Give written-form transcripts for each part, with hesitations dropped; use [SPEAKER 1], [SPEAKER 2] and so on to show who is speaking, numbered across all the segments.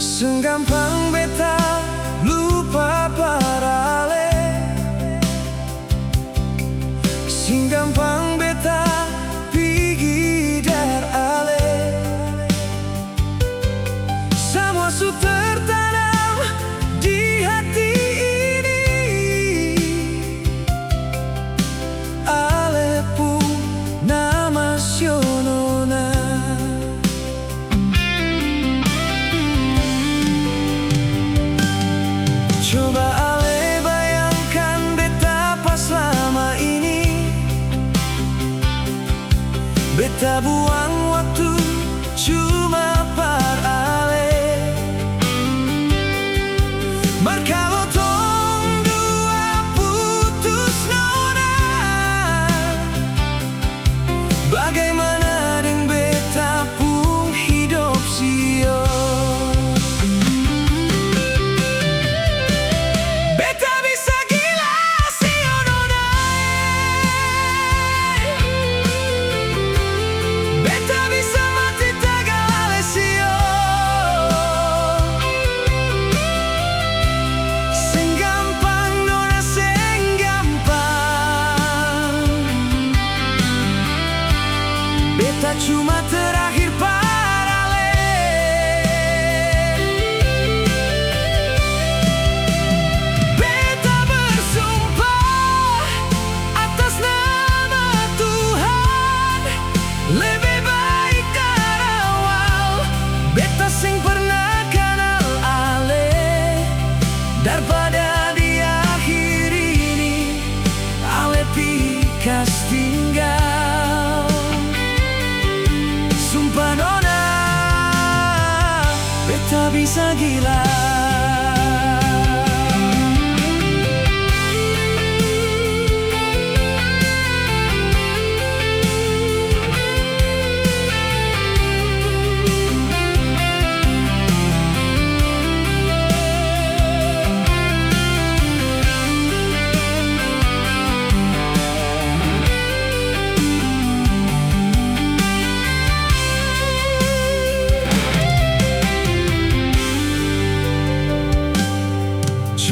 [SPEAKER 1] Senggampang beta lupa parale, senggampang beta pigi dar ale. Semua su tertanam di hati ini, ale pun nama sionona. Coba ale bayangkan betapa selama ini beta buang waktu cuma par ale. Markalo tong dua putus nona, bagaimana deng beta pun hidup sio. Beta cuma terakhir parale. Beta bersumpah atas nama Tuhan, lebih baik dari awal beta sing pernah kenal ale, daripada di akhir ini ale pikas tinggal. Sumpah nona, beta bisa gila.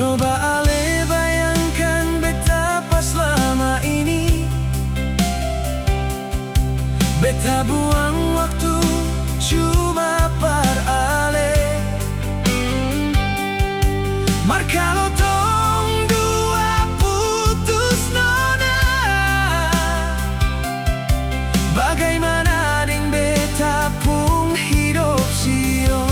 [SPEAKER 1] Coba ale bayangkan betapa selama ini beta buang waktu cuma par ale. Markalo tong dua putus nona, bagaimana deng beta pun hidup sio.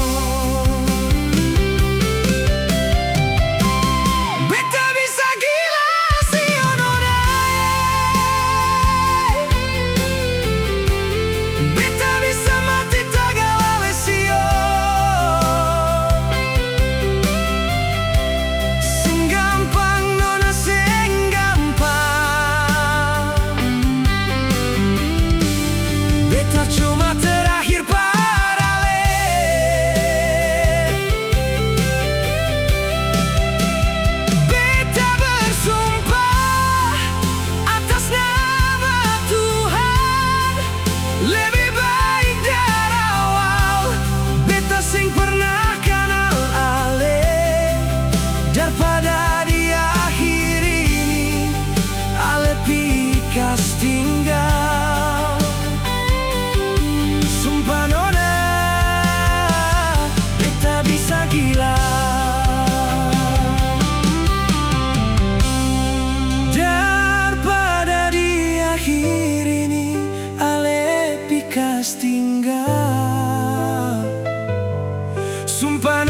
[SPEAKER 1] Cuma terakhir parale. Beta bersumpah atas nama Tuhan, lebih baik dari awal beta sing pernah kenal ale, daripada di akhir ini ale pikas tinggal. Sumpah nona, beta bisa gila. Daripada di akhir ini ale pikas tinggal. Sumpah